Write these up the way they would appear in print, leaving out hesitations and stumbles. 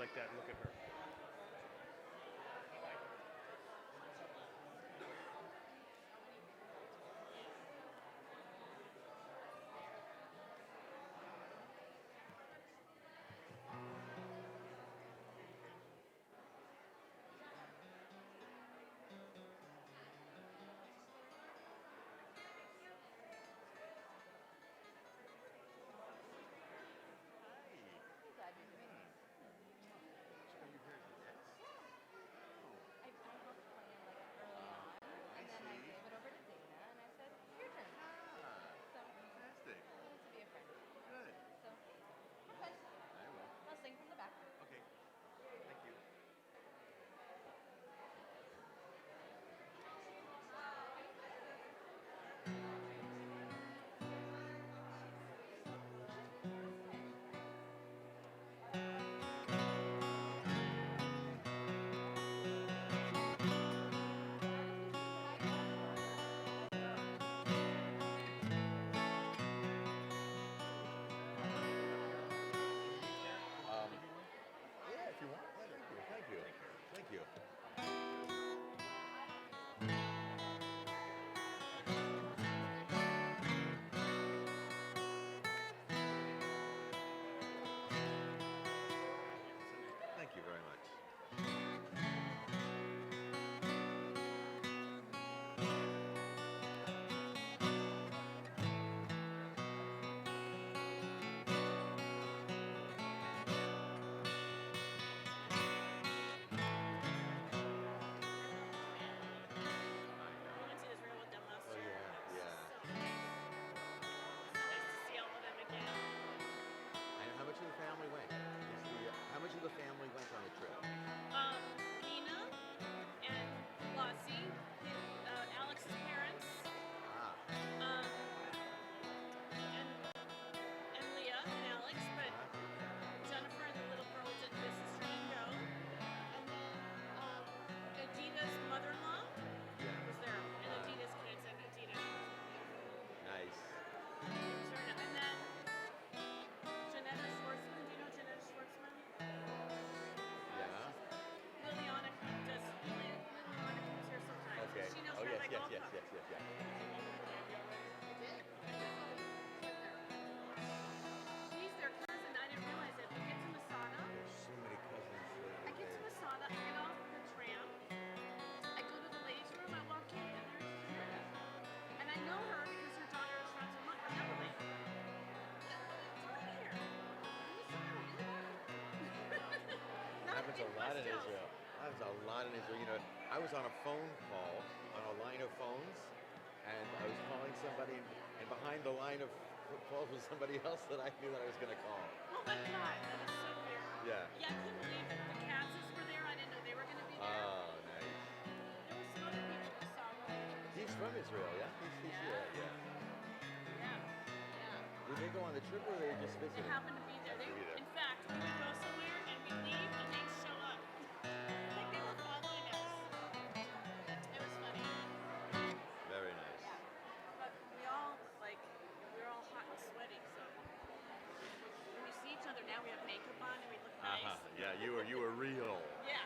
like that. Look at her. Yeah, if you want. Thank you. Thank you. Thank you very much. How much of the family went on the trip? Nina and Flossie, Alex's parents, and Leah and Alex, but Jennifer and the little girl did this sister didn't go. And then Adita's mother-in-law was there, and Adita's kids and Adita. Nice. And then Janetta Schwartzman, do you know Janetta Schwartzman? Yeah. Liliana comes here sometimes. Okay. She knows Oh, her yes, like yes, all yes, come. yes, yes, yes. She's their cousin. I didn't realize it. We get to Masada. There's so many cousins. I get to Masada. I get off the tram. I go to the ladies' room. I walk in, and there's Janetta. And I know her because her daughter is friends with another lady. Come here. Happens a lot in Israel. Happens a lot in Israel. You know, I was on a phone call, on a line of phones, and I was calling somebody, and behind the line of calls was somebody else that I knew that I was going to call. Oh my God, that is so weird. Yeah. Yeah, I couldn't believe the Katzes were there. I didn't know they were going to be there. Oh, nice. There were some other people who saw them. He's from Israel, yeah? He's Yeah. Did they go on the trip or they just They visited? happened to be there. In fact, we would go somewhere and we leave and they'd show up. Like they were following us. It was funny. Very nice. Yeah. But we were all hot and sweaty, so when we see each other now we have makeup on and we look nice. Yeah, you were real. Yeah.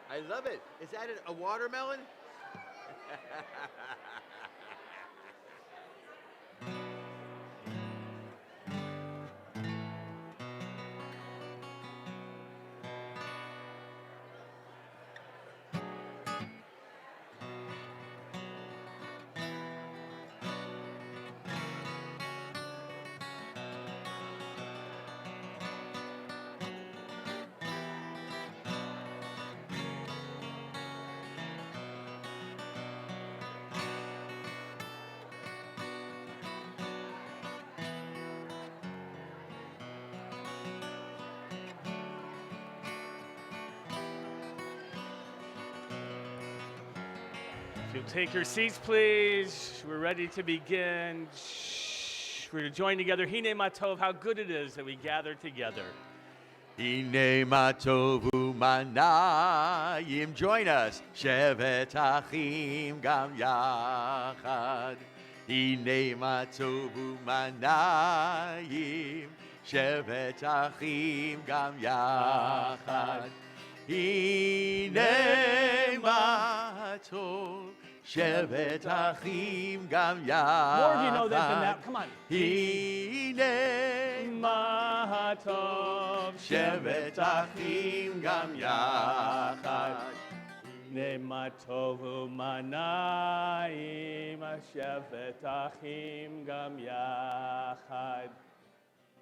I love it. Is that a watermelon? You'll take your seats, please. We're ready to begin. We're going to join together. Hine Matov, how good it is that we gather together. Hine Matov u'manayim. Join us. Shevet achim gam yachad. Hine Matov u'manayim. Shevet achim gam yachad. Hine Matov. Shevet achim gam yachad. More of you know that than that. Come on. Hine Matov. Shevet achim gam yachad. Hine Matov u'manayim. Shevet achim gam yachad.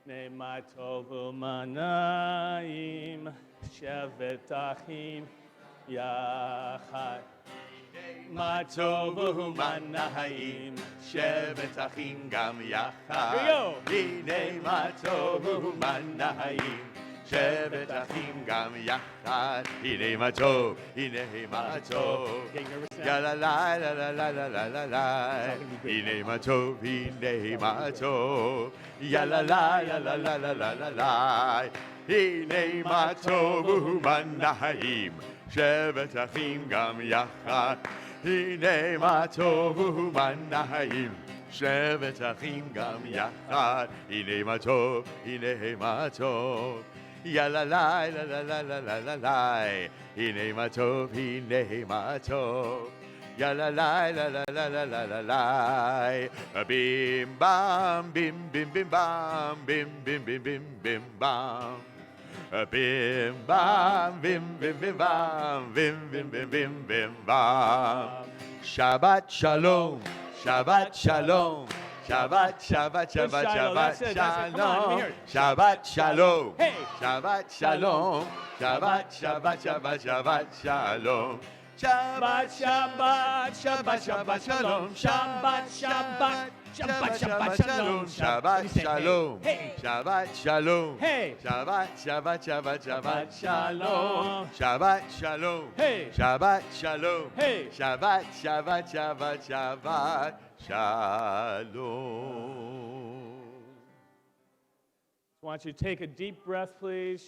Hine Matov u'manayim. Shevet achim yachad. Matov u'manayim, shevet achim gam yachad. Here we go. Hine matov u'manayim, shevet achim gam yachad. Hine matov, Getting nervous now? ya la la la la la la la la la. Hine matov, ya la la la la la la la la la. Hine matov u'manayim, shevet achim gam yachad. Hine matov u'manayim, shevet achim gam yachad. Hine matov, ya la la la la la la la la la. Hine matov, ya la la la la la la la la la. Bim bam, bim bim bim bam, bim bim bim bim bim bam. Bim bam, bim bim bim bam, bim bim bim bim bim bam. Shabbat shalom, Shabbat shalom, Shabbat Shabbat Shabbat Shiloh, Shabbat that's it. Come on, let me shalom, hear it. Shabbat shalom, Hey. Shabbat shalom, Shabbat Shabbat Shabbat Shabbat shalom. Shabbat, Shabbat, Shabbat, Shabbat, Shalom. Shabbat, Shabbat, Shabbat, Shabbat, Shalom. Shabbat shalom, Hey. Shabbat shalom, Hey. Shabbat Shabbat Shabbat Shabbat shalom, Shalom. Shabbat shalom, Hey. Shabbat shalom, Hey. Shabbat Shabbat Shabbat Shabbat shalom. I want you to take a deep breath, please.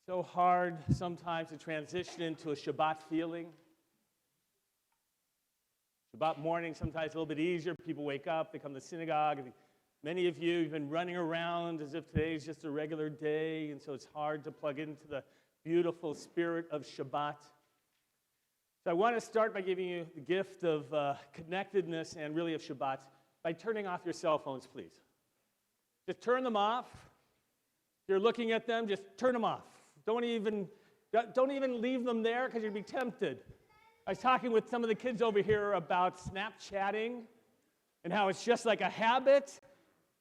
So hard sometimes to transition into a Shabbat feeling. Shabbat morning sometimes a little bit easier. People wake up, they come to synagogue. And many of you have been running around as if today's just a regular day, and so it's hard to plug into the beautiful spirit of Shabbat. So I want to start by giving you the gift of connectedness and really of Shabbat by turning off your cell phones, please. Just turn them off. If you're looking at them, just turn them off. Don't even leave them there because you'd be tempted. I was talking with some of the kids over here about Snapchatting and how it's just like a habit.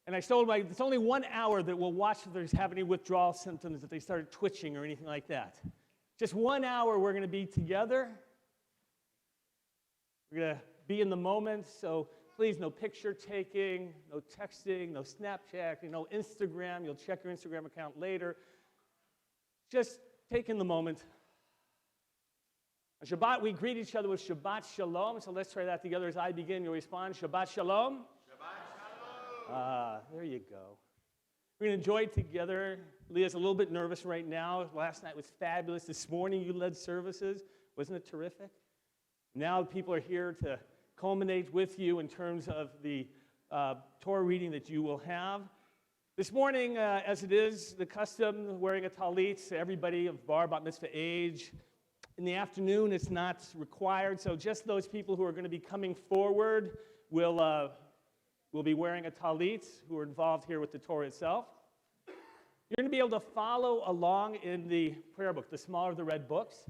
And I told them it's only 1 hour that we'll watch if there's have any withdrawal symptoms, if they started twitching or anything like that. Just 1 hour we're going to be together. We're going to be in the moment. So please, no picture taking, no texting, no Snapchat, no Instagram. You'll check your Instagram account later. Just take in the moment. On Shabbat, we greet each other with Shabbat Shalom. So let's try that together as I begin. You'll respond, Shabbat Shalom. Shabbat shalom. There you go. We're going to enjoy it together. Leah's a little bit nervous right now. Last night was fabulous. This morning you led services. Wasn't it terrific? Now people are here to culminate with you in terms of the Torah reading that you will have. This morning, as it is the custom, wearing a talit, everybody of bar, bat mitzvah age. In the afternoon, it's not required, so just those people who are going to be coming forward will be wearing a talit, who are involved here with the Torah itself. You're going to be able to follow along in the prayer book, the smaller of the red books.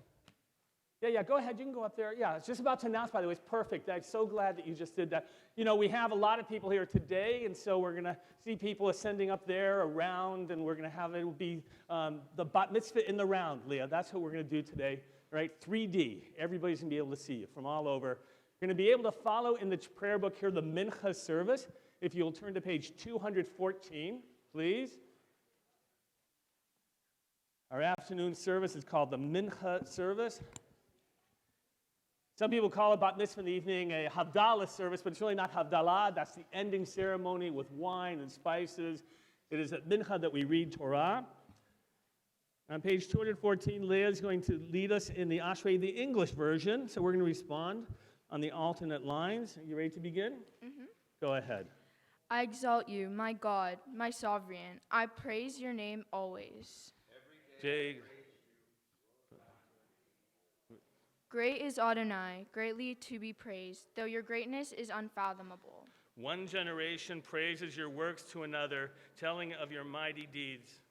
Yeah, go ahead. You can go up there. Yeah, it's just about to announce, by the way. It's perfect. I'm so glad that you just did that. You know, we have a lot of people here today, and so we're going to see people ascending up there around, and we're going to have it will be the bat mitzvah in the round, Leah. That's what we're going to do today, right? 3D. Everybody's going to be able to see you from all over. You're going to be able to follow in the prayer book here the mincha service. If you'll turn to page 214, please. Our afternoon service is called the mincha service. Some people call it bat mitzvah in the evening a Havdalah service, but it's really not Havdalah. That's the ending ceremony with wine and spices. It is at Mincha that we read Torah. On page 214, Leah is going to lead us in the Ashrei, the English version. So we're going to respond on the alternate lines. Are you ready to begin? Mm-hmm. Go ahead. I exalt you, my God, my sovereign. I praise your name always. Jay. Great is Adonai, greatly to be praised, though your greatness is unfathomable. One generation praises your works to another, telling of your mighty deeds.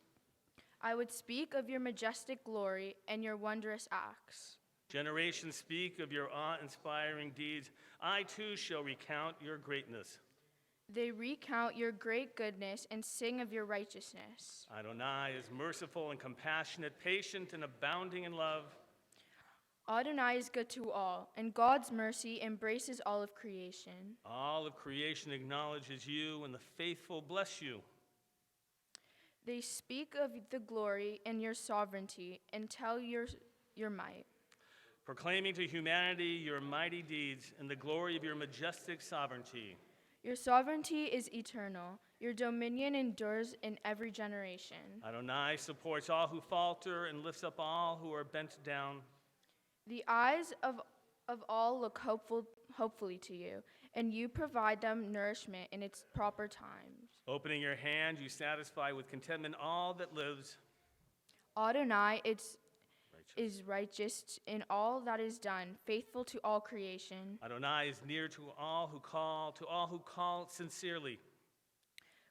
I would speak of your majestic glory and your wondrous acts. Generations speak of your awe-inspiring deeds. I too shall recount your greatness. They recount your great goodness and sing of your righteousness. Adonai is merciful and compassionate, patient and abounding in love. Adonai is good to all, and God's mercy embraces all of creation. All of creation acknowledges you, and the faithful bless you. They speak of the glory and your sovereignty and tell your might. Proclaiming to humanity your mighty deeds and the glory of your majestic sovereignty. Your sovereignty is eternal. Your dominion endures in every generation. Adonai supports all who falter and lifts up all who are bent down. The eyes of all look hopefully to you, and you provide them nourishment in its proper times. Opening your hand, you satisfy with contentment all that lives. Adonai is righteous in all that is done, faithful to all creation. Adonai is near to all who call sincerely.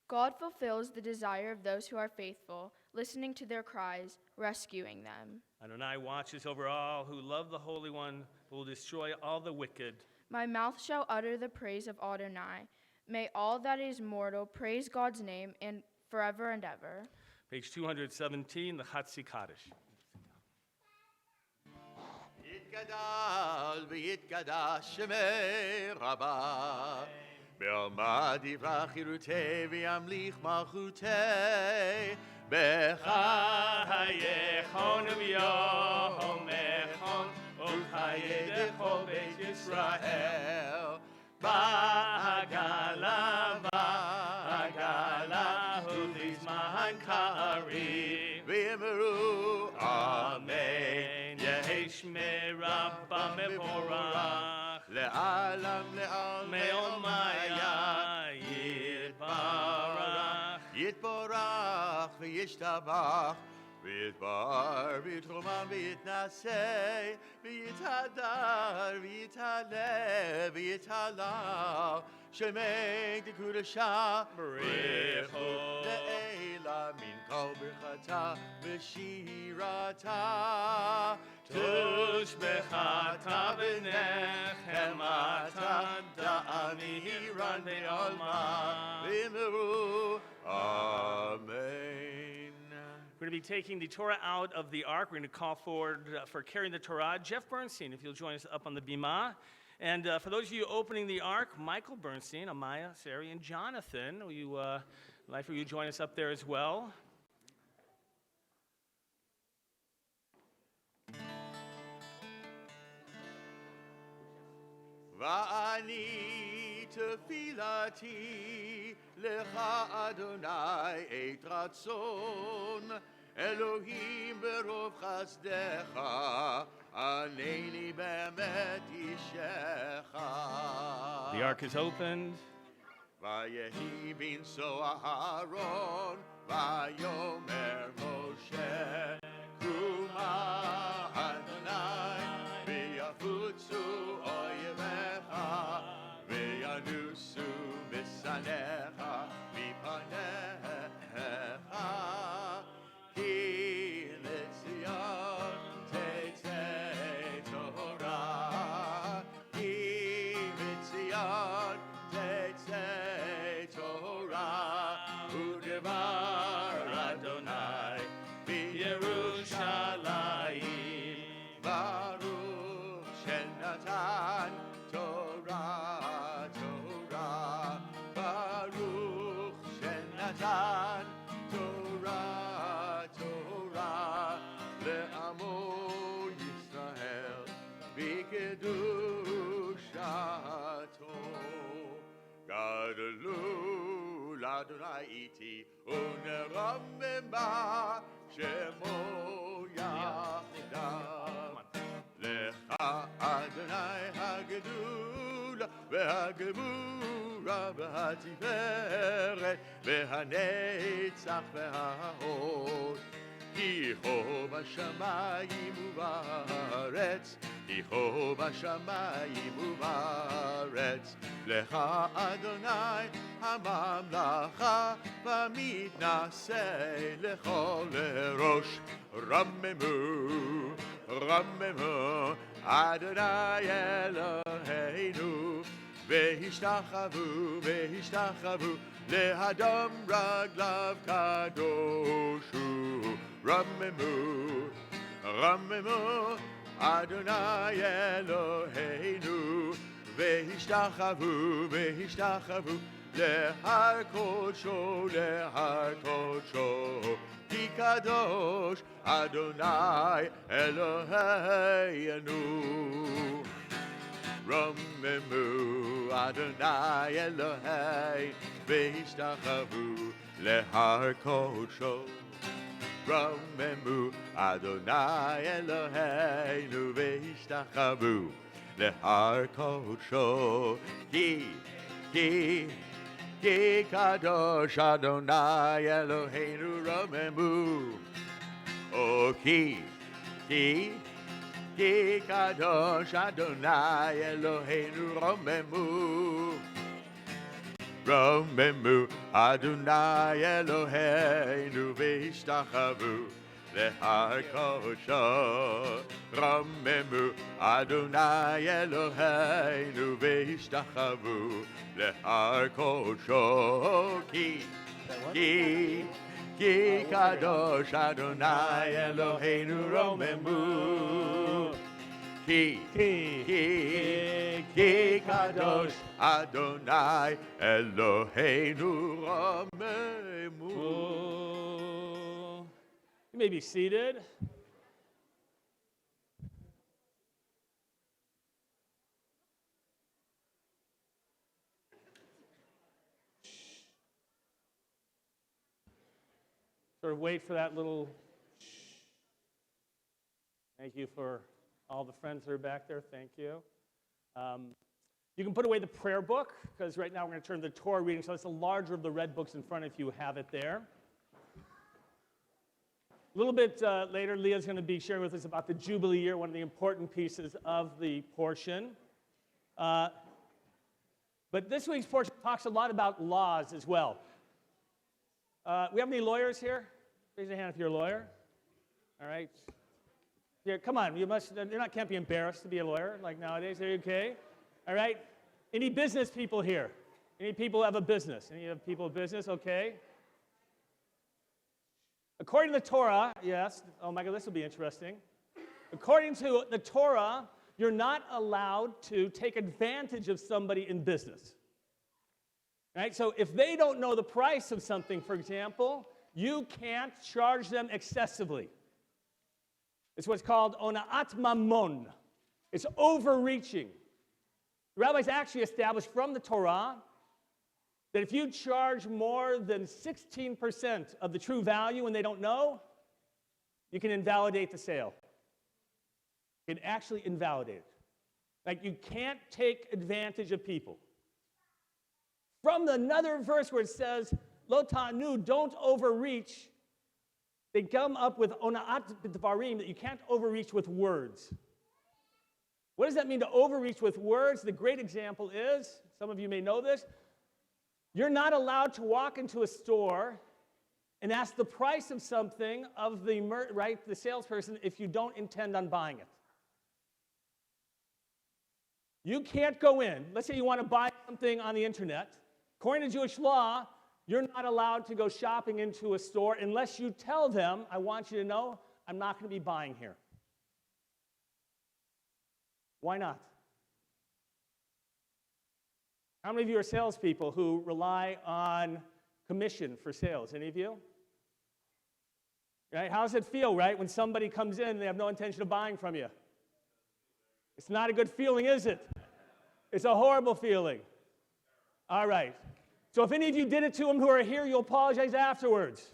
God fulfills the desire of those who are faithful, listening to their cries, rescuing them. Adonai watches over all who love the Holy One, who will destroy all the wicked. My mouth shall utter the praise of Adonai. May all that is mortal praise God's name and forever and ever. Page 217, the Chatzi Kaddish. יתגדל ויתקדש שמי רבה, בעלמא דברה חירותי וימליך מלכותי, בחייכון וביומכון ובחיי דכל בית ישראל, בעגלה ובזמן קריב, ויאמרו אמן. יהי שמי רבה מבורך, לעלם לעלם מעולמיה יתברך. יתברך וישתבח, ויתבר ויתרומם ויתנשא, ויתהדר ויתעלה ויתהלל, שמי דקודשה ברכו לעילה מן כל ברכתה ושירתה, תושבחתה ונחמתה, דעני הירן בעולמה. ויאמרו אמן. We're going to be taking the Torah out of the ark. We're going to call forward for carrying the Torah, Jeff Bernstein, if you'll join us up on the bima. And for those of you opening the ark, Michael Bernstein, Amaya, Sari, and Jonathan, will you join us up there as well? ואני תפילתי לך אדוני עת רצון, אלוהים ברוב חסדך, ענני באמת אישך. The ark is opened. ויהי בנשוא אהרון, ויאמר משה, קומה אדוני, ויפוצו אויביך, וינוסו משנאיך מפניך, כי לציון תצא תורה, כי לציון תצא תורה, ודבר אדוני בירושלים, ברוך שנתן תורה, תורה, ברוך שנתן תורה, תורה, לעמו ישראל בקדוש Adonai iti uneromema shemo yachdav. Lecha Adonai hagedula והגבורה והתפארת והנצח וההוד. כי הו בשמיים ובארץ, כי הו בשמיים ובארץ. לך אדוני הממלכה ומתנשא לכל ראש. רממו, רממו, אדוני אלוהינו, והשתחוו, והשתחוו, לאדם רגליו קדוש הוא. רממו, רממו, אדוני אלוהינו, והשתחוו, והשתחוו, להר קודשו, להר קודשו. כי קדוש אדוני אלוהינו. רוממו אדוני אלוהי והשתחוו להר קודשו. רוממו אדוני אלוהינו והשתחוו להר קודשו. כי קדוש אדוני אלוהינו. רוממו. או כי קדוש אדוני אלוהינו. רוממו. רוממו אדוני אלוהינו והשתחוו להר קודשו. רוממו אדוני אלוהינו והשתחוו להר קודשו. כי קדוש אדוני אלוהינו. רוממו. כי קדוש אדוני אלוהינו. רוממו. You may be seated. Sort of wait for that little. Thank you for all the friends that are back there. Thank you. You can put away the prayer book, because right now we're going to turn to the Torah reading. So it's the larger of the red books in front if you have it there. A little bit later, Leah's going to be sharing with us about the Jubilee year, one of the important pieces of the portion. But this week's portion talks a lot about laws as well. We have any lawyers here? Raise your hand if you're a lawyer. All right. Here, come on. Can't be embarrassed to be a lawyer like nowadays. Are you okay? All right. Any business people here? Any people who have a business? Any people with business? Okay. According to the Torah, yes. Oh my God, this will be interesting. According to the Torah, you're not allowed to take advantage of somebody in business. Right? So if they don't know the price of something, for example, you can't charge them excessively. It's what's called ona'at mamon. It's overreaching. The rabbis actually established from the Torah that if you charge more than 16% of the true value when they don't know, you can invalidate the sale. You can actually invalidate it. Like, you can't take advantage of people. From another verse where it says, Lo ta'anu, don't overreach, they come up with ona'at b'dvarim, that you can't overreach with words. What does that mean, to overreach with words? The great example is, some of you may know this, you're not allowed to walk into a store and ask the price of something of the salesperson if you don't intend on buying it. You can't go in. Let's say you want to buy something on the internet. According to Jewish law, you're not allowed to go shopping into a store unless you tell them, I want you to know, I'm not going to be buying here. Why not? How many of you are salespeople who rely on commission for sales? Any of you? Right? How does it feel, right, when somebody comes in and they have no intention of buying from you? It's not a good feeling, is it? It's a horrible feeling. All right. So if any of you did it to them who are here, you'll apologize afterwards.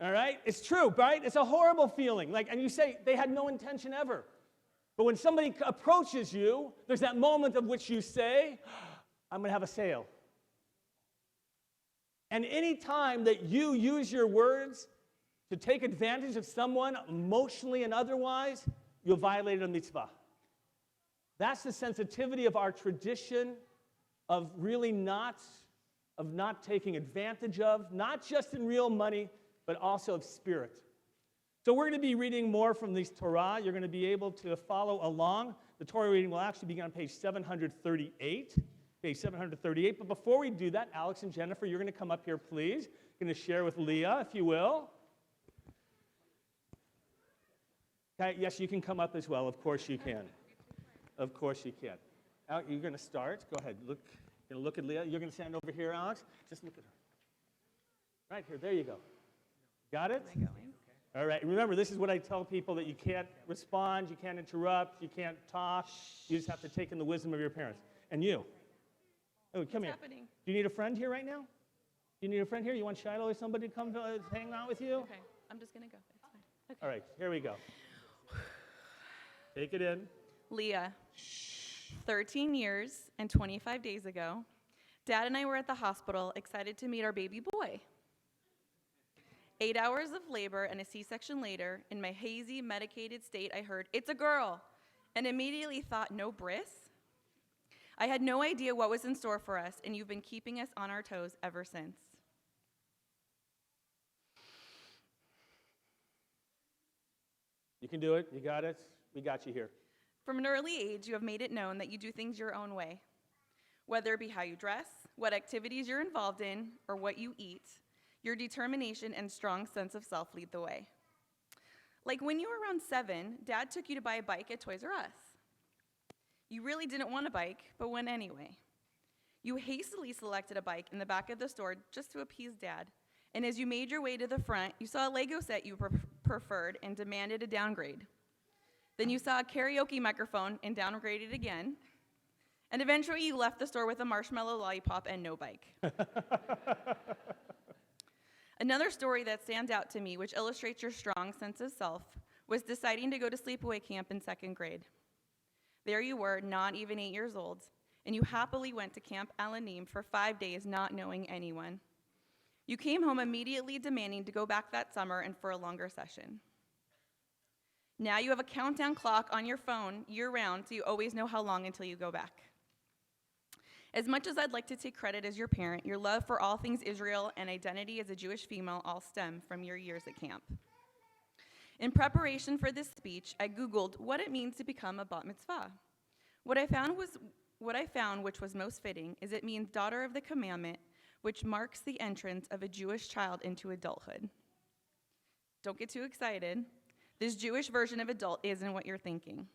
All right? It's true, right? It's a horrible feeling. And you say, they had no intention ever. But when somebody approaches you, there's that moment of which you say, I'm going to have a sale. And any time that you use your words to take advantage of someone emotionally and otherwise, you'll violate a mitzvah. That's the sensitivity of our tradition of really not taking advantage of, not just in real money, but also of spirit. So we're going to be reading more from this Torah. You're going to be able to follow along. The Torah reading will actually begin on page 738. Page 738. But before we do that, Alex and Jennifer, you're going to come up here, please. You're going to share with Leah, if you will. Okay, yes, you can come up as well. Of course you can. Of course you can. Alex, you're going to start. Go ahead. You're going to look at Leah. You're going to stand over here, Alex. Just look at her. Right here. There you go. Got it? Am I going? All right. Remember, this is what I tell people, that you can't respond, you can't interrupt, you can't talk. You just have to take in the wisdom of your parents. And you. Oh, come here. Happening? Do you need a friend here right now? Do you need a friend here? You want Shiloh or somebody to come hang out with you? Okay, I'm just gonna go. It's fine. Okay. All right. Here we go. Take it in. Leah, 13 years and 25 days ago, Dad and I were at the hospital, excited to meet our baby boy. 8 hours of labor and a C-section later, in my hazy, medicated state, I heard, "It's a girl," and immediately thought, no bris? I had no idea what was in store for us, and you've been keeping us on our toes ever since. You can do it. You got it. We got you here. From an early age, you have made it known that you do things your own way. Whether it be how you dress, what activities you're involved in, or what you eat, your determination and strong sense of self lead the way. Like when you were around 7, Dad took you to buy a bike at Toys R Us. You really didn't want a bike, but went anyway. You hastily selected a bike in the back of the store just to appease Dad, and as you made your way to the front, you saw a Lego set you preferred and demanded a downgrade. Then you saw a karaoke microphone and downgraded again, and eventually you left the store with a marshmallow lollipop and no bike. Another story that stands out to me, which illustrates your strong sense of self, was deciding to go to sleepaway camp in 2nd grade. There you were, not even 8 years old, and you happily went to Camp Alanim for 5 days, not knowing anyone. You came home immediately demanding to go back that summer and for a longer session. Now you have a countdown clock on your phone year-round, so you always know how long until you go back. As much as I'd like to take credit as your parent, your love for all things Israel and identity as a Jewish female all stem from your years at camp. In preparation for this speech, I Googled what it means to become a bat mitzvah. What I found, which was most fitting, is it means daughter of the commandment, which marks the entrance of a Jewish child into adulthood. Don't get too excited. This Jewish version of adult isn't what you're thinking.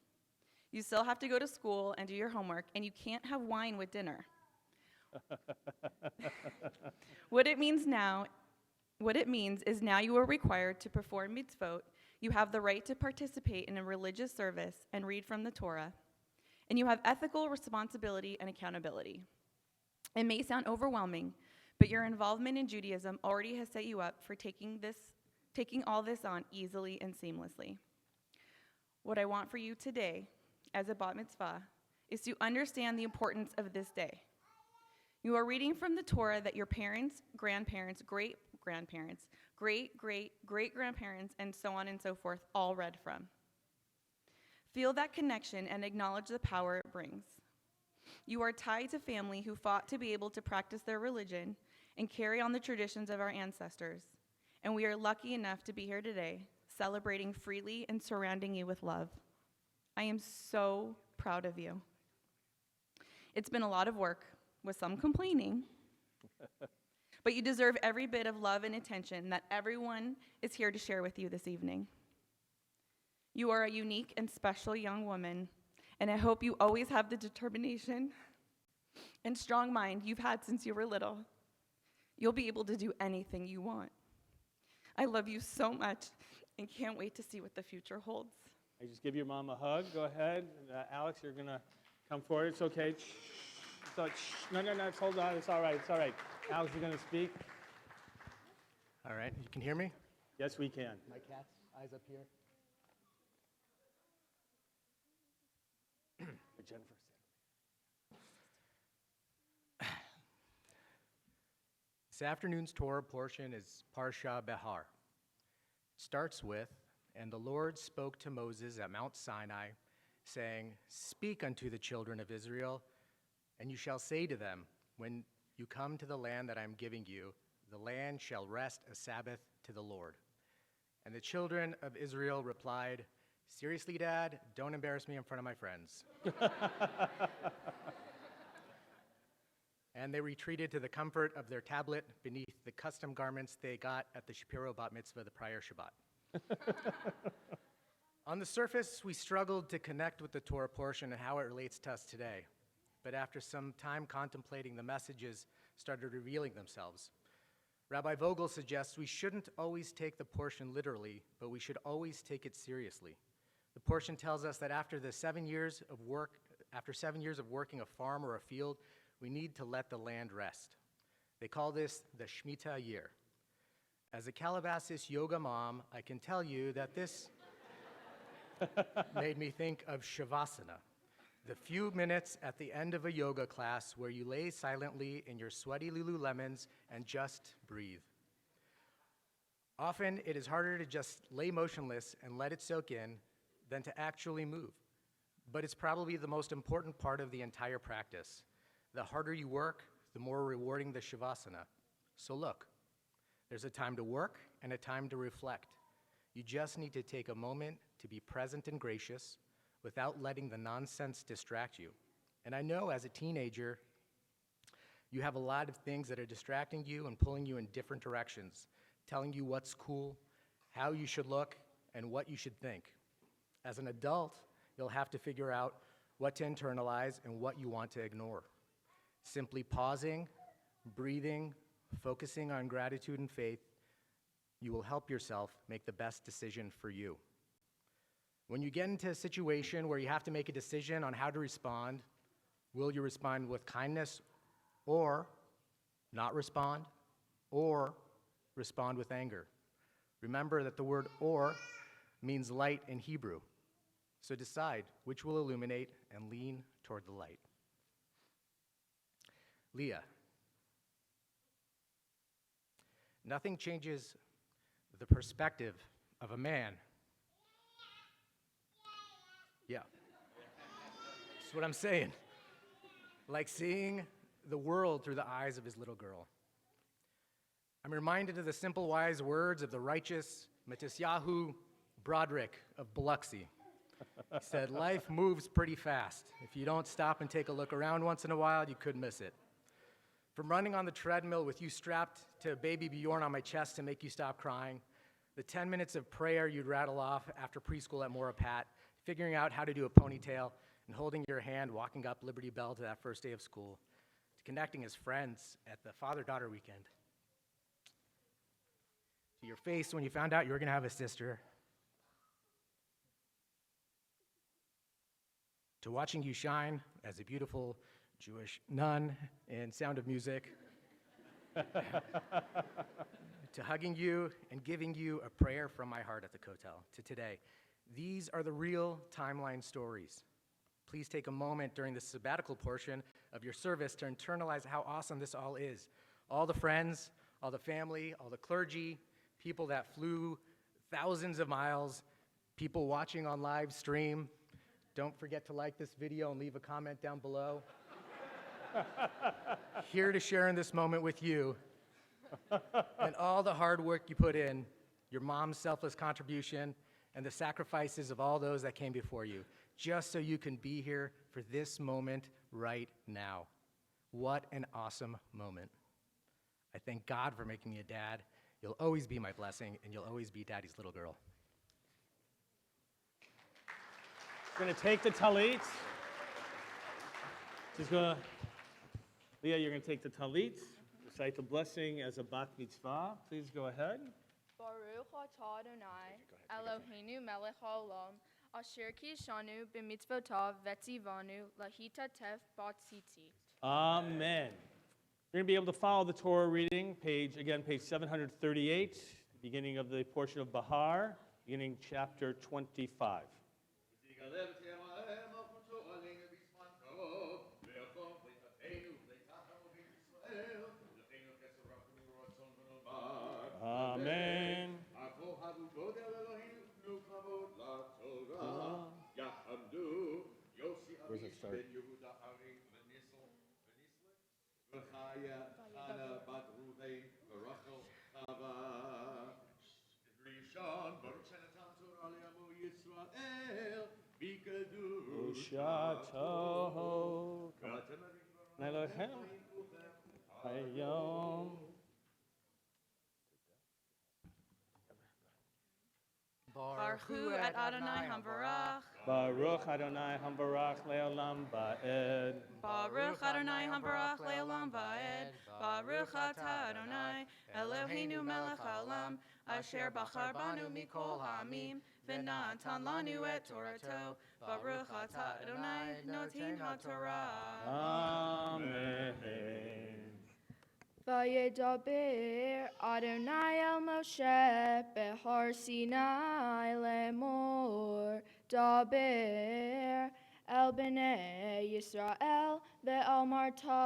You still have to go to school and do your homework, and you can't have wine with dinner. What it means is now you are required to perform mitzvot. You have the right to participate in a religious service and read from the Torah, and you have ethical responsibility and accountability. It may sound overwhelming, but your involvement in Judaism already has set you up for taking all this on easily and seamlessly. What I want for you today, as a bat mitzvah, is to understand the importance of this day. You are reading from the Torah that your parents, grandparents, great-grandparents, great-great-great-grandparents, and so on and so forth all read from. Feel that connection and acknowledge the power it brings. You are tied to family who fought to be able to practice their religion and carry on the traditions of our ancestors. And we are lucky enough to be here today, celebrating freely and surrounding you with love. I am so proud of you. It's been a lot of work, with some complaining, but you deserve every bit of love and attention that everyone is here to share with you this evening. You are a unique and special young woman, and I hope you always have the determination and strong mind you've had since you were little. You'll be able to do anything you want. I love you so much and can't wait to see what the future holds. I just give your mom a hug. Go ahead. And, Alex, you're going to come forward. It's okay. So, no, hold on. It's all right. It's all right. Alex is going to speak. All right, you can hear me? Yes, we can. My cat's eyes up here. Jennifer. This afternoon's Torah portion is Parsha Behar. It starts with, "And the Lord spoke to Moses at Mount Sinai, saying, 'Speak unto the children of Israel, and you shall say to them, when you come to the land that I am giving you, the land shall rest a Sabbath to the Lord.' And the children of Israel replied, 'Seriously, Dad, don't embarrass me in front of my friends.' And they retreated to the comfort of their tablet beneath the custom garments they got at the Shapiro bat mitzvah the prior Shabbat." On the surface, we struggled to connect with the Torah portion and how it relates to us today. But after some time contemplating, the messages started revealing themselves. Rabbi Vogel suggests we shouldn't always take the portion literally, but we should always take it seriously. The portion tells us that after 7 years of working a farm or a field, we need to let the land rest. They call this the Shemitah year. As a Calabasas yoga mom, I can tell you that this made me think of Shavasana, the few minutes at the end of a yoga class where you lay silently in your sweaty Lululemons and just breathe. Often, it is harder to just lay motionless and let it soak in than to actually move. But it's probably the most important part of the entire practice. The harder you work, the more rewarding the Shavasana. So look, there's a time to work and a time to reflect. You just need to take a moment to be present and gracious without letting the nonsense distract you. And I know as a teenager, you have a lot of things that are distracting you and pulling you in different directions, telling you what's cool, how you should look, and what you should think. As an adult, you'll have to figure out what to internalize and what you want to ignore. Simply pausing, breathing, focusing on gratitude and faith, you will help yourself make the best decision for you. When you get into a situation where you have to make a decision on how to respond, will you respond with kindness or not respond, or respond with anger? Remember that the word "or" means light in Hebrew. So decide which will illuminate and lean toward the light. Leah. Nothing changes the perspective of a man. Yeah. That's what I'm saying. Like seeing the world through the eyes of his little girl. I'm reminded of the simple wise words of the righteous Matisyahu Broderick of Biloxi. He said, "Life moves pretty fast. If you don't stop and take a look around once in a while, you could miss it." From running on the treadmill with you strapped to baby Bjorn on my chest to make you stop crying, the 10 minutes of prayer you'd rattle off after preschool at Morapat, figuring out how to do a ponytail, and holding your hand walking up Liberty Bell to that first day of school, to connecting as friends at the father-daughter weekend, to your face when you found out you were going to have a sister, to watching you shine as a beautiful Jewish nun in Sound of Music, to hugging you and giving you a prayer from my heart at the Kotel, to today. These are the real timeline stories. Please take a moment during the sabbatical portion of your service to internalize how awesome this all is. All the friends, all the family, all the clergy, people that flew thousands of miles, people watching on live stream. Don't forget to like this video and leave a comment down below. Here to share in this moment with you and all the hard work you put in, your mom's selfless contribution, and the sacrifices of all those that came before you, just so you can be here for this moment right now. What an awesome moment. I thank God for making me a dad. You'll always be my blessing, and you'll always be Daddy's little girl. We're going to take the talit. Leah, you're going to take the talit, recite the blessing as a bat mitzvah. Please go ahead. Baruch atah Adonai, Eloheinu melech haolam, asher kishanu b'mitzvotav vetzivanu lahitatef bat tzitzit. Amen. You're going to be able to follow the Torah reading, page 738, beginning of the portion of Bahar, beginning chapter 25. Amen. Where's it start? Ushato Elohim Hayom. Baruch Hu et Adonai Hambarach. Baruch Adonai Hambarach Leolam Ba'ed. Baruch Adonai Hambarach Leolam Va'ed. Baruch Atah Adonai Eloheinu melech haolam asher bachar banu mikol ha'amim v'natan lanu et Torato. Baruch Atah Adonai noten ha'Torah. Amen. Vayedaber Adonai el Moshe behar Sinai lemor daber el bnei Yisrael ve'al marta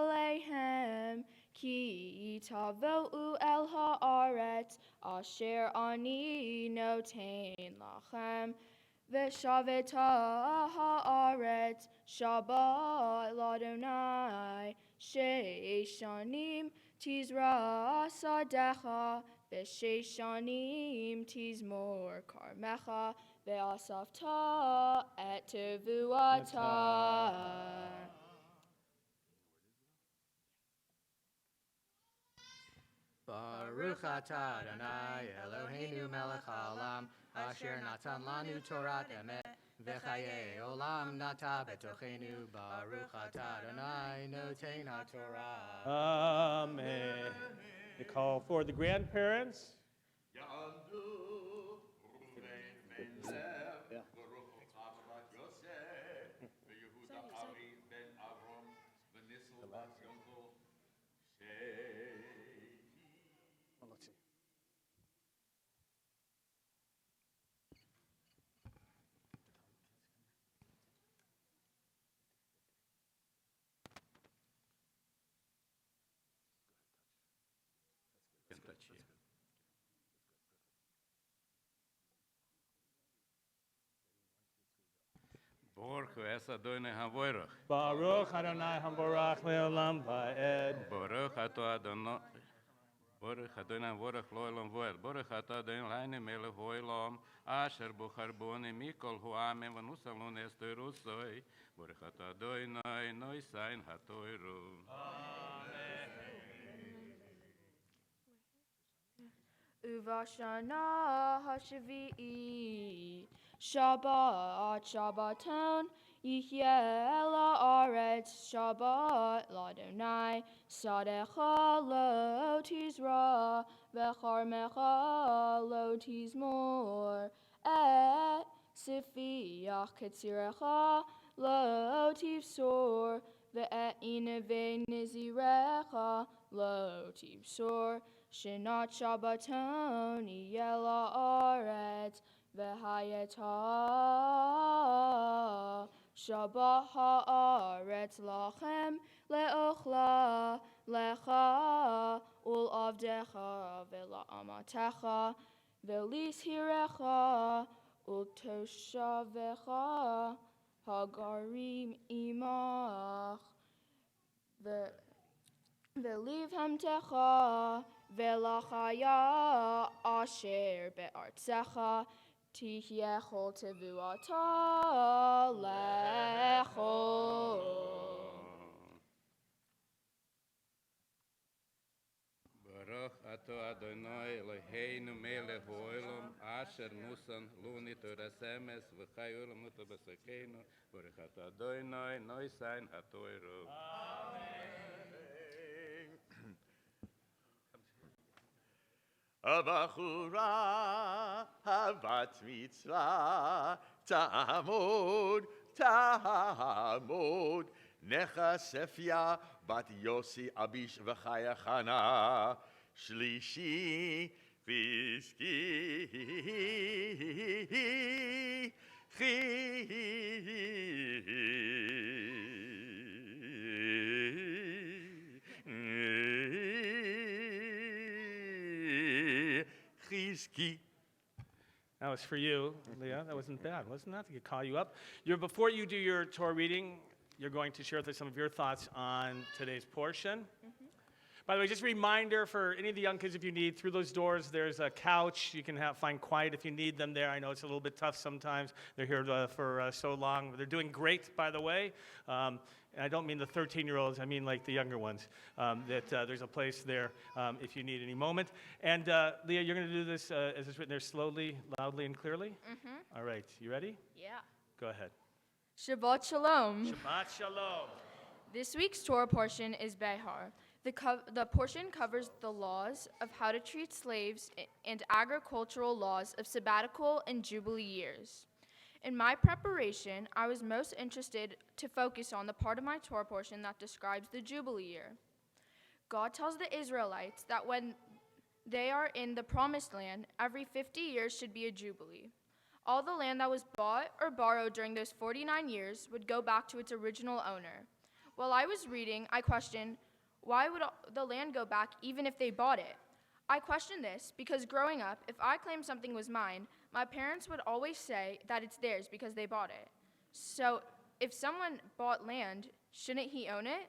lehem ki tavo'u el haaretz asher ani noten lachem ve'shaveta haaretz Shabbat l'Adonai Sheishanim tizra sadecha Sheishanim tizmor karmecha Ve'asafta et tevuata. Baruch atah Adonai Eloheinu melech haolam asher natan lanu Torat emet v'chayei olam nata betochenu. Baruch atah Adonai noten haTorah. Amen. We call for the grandparents. Baruch es Adonai Havorach. Baruch Adonai Hambarach Leolam Ba'ed. Baruch atah Adonai. Baruch Adonai Havorach Lo'olam Voed. Baruch atah Adonai Melech Haolam Asher Bochar Boni Mikol Hu'amim V'Nusalon Es Toirosoi. Baruch atah Adonai Noisain HaToiro. Uvashana hashavi'i Shabbat Shabbaton Yihyeh la'aretz Shabbat l'Adonai Sadecha lo tizra V'charmecha lo tizmor Et sifiach ketzirecha lo tivsor Ve'et inevei nizirecha lo tivsor Shinat Shabbaton yeh la'aretz V'hayeta Shabbat ha'aretz lachem le'ochla lecha ul'avdecha ve'la'amatecha ve'lishirecha ul'toshavecha hagarim imach ve'livhamtecha ve'lachaya asher be'artzecha Tihyechol tevuata lechol. Baruch atah Adonai Eloheinu melech haolam asher nusan luni Torah semes v'chai olam uta b'sakenu. Baruch atah Adonai noisain hatoiro. Abachura havat mitzvah tamod tamod Necha Sefia bat Yossi Abish v'chaya Chana Shlishi Fiski Chizki. That was for you, Leah. That wasn't bad, wasn't that? To call you up. Before you do your Torah reading, you're going to share with us some of your thoughts on today's portion. By the way, just a reminder for any of the young kids, if you need, through those doors, there's a couch. You can find quiet if you need them there. I know it's a little bit tough sometimes. They're here for so long. They're doing great, by the way. And I don't mean the 13-year-olds. I mean like the younger ones. There's a place there if you need any moment. And Leah, you're going to do this as it's written there, slowly, loudly, and clearly? Mm-hmm. All right. You ready? Yeah. Go ahead. Shabbat Shalom. Shabbat Shalom. This week's Torah portion is Behar. The portion covers the laws of how to treat slaves and agricultural laws of sabbatical and jubilee years. In my preparation, I was most interested to focus on the part of my Torah portion that describes the jubilee year. God tells the Israelites that when they are in the promised land, every 50 years should be a jubilee. All the land that was bought or borrowed during those 49 years would go back to its original owner. While I was reading, I questioned, why would the land go back even if they bought it? I questioned this because growing up, if I claimed something was mine, my parents would always say that it's theirs because they bought it. So if someone bought land, shouldn't he own it?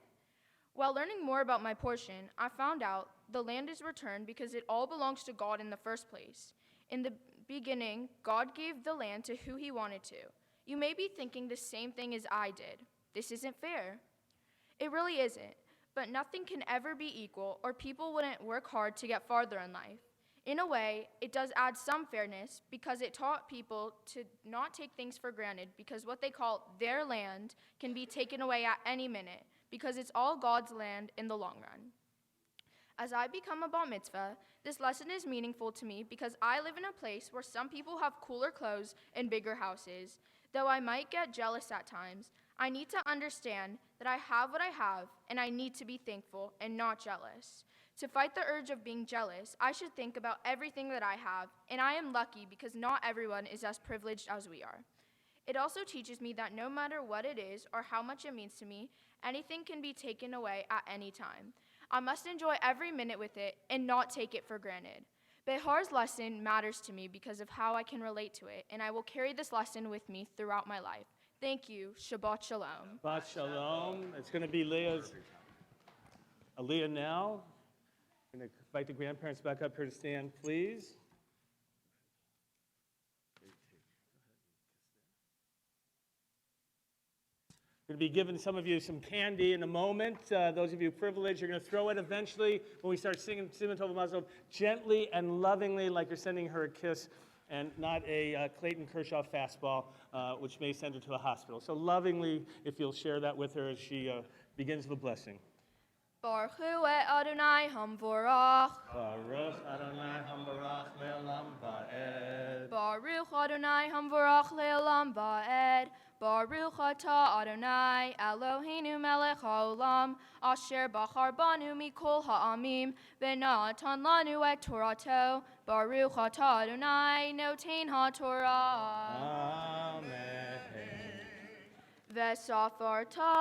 While learning more about my portion, I found out the land is returned because it all belongs to God in the first place. In the beginning, God gave the land to who he wanted to. You may be thinking the same thing as I did. This isn't fair. It really isn't. But nothing can ever be equal, or people wouldn't work hard to get farther in life. In a way, it does add some fairness because it taught people to not take things for granted because what they call their land can be taken away at any minute because it's all God's land in the long run. As I become a bar mitzvah, this lesson is meaningful to me because I live in a place where some people have cooler clothes and bigger houses. Though I might get jealous at times, I need to understand that I have what I have, and I need to be thankful and not jealous. To fight the urge of being jealous, I should think about everything that I have, and I am lucky because not everyone is as privileged as we are. It also teaches me that no matter what it is or how much it means to me, anything can be taken away at any time. I must enjoy every minute with it and not take it for granted. Behar's lesson matters to me because of how I can relate to it, and I will carry this lesson with me throughout my life. Thank you. Shabbat Shalom. Shabbat Shalom. It's going to be Leah's Aliyah now. I'm going to invite the grandparents back up here to stand, please. We're going to be giving some of you some candy in a moment. Those of you privileged, you're going to throw it eventually when we start singing Simon Tov Mazel, gently and lovingly, like you're sending her a kiss, and not a Clayton Kershaw fastball, which may send her to a hospital. So lovingly, if you'll share that with her as she begins the blessing. Baruch hu Adonai Hamvorach. Baruch Adonai Hamvorach le'olam va'ed. Baruch Adonai Hamvorach le'olam va'ed. Baruch atah Adonai Eloheinu melech haolam asher bachar banu mikol ha'amim v'natan lanu et Torato. Baruch atah Adonai notein ha'Torah. Amen. V'safarta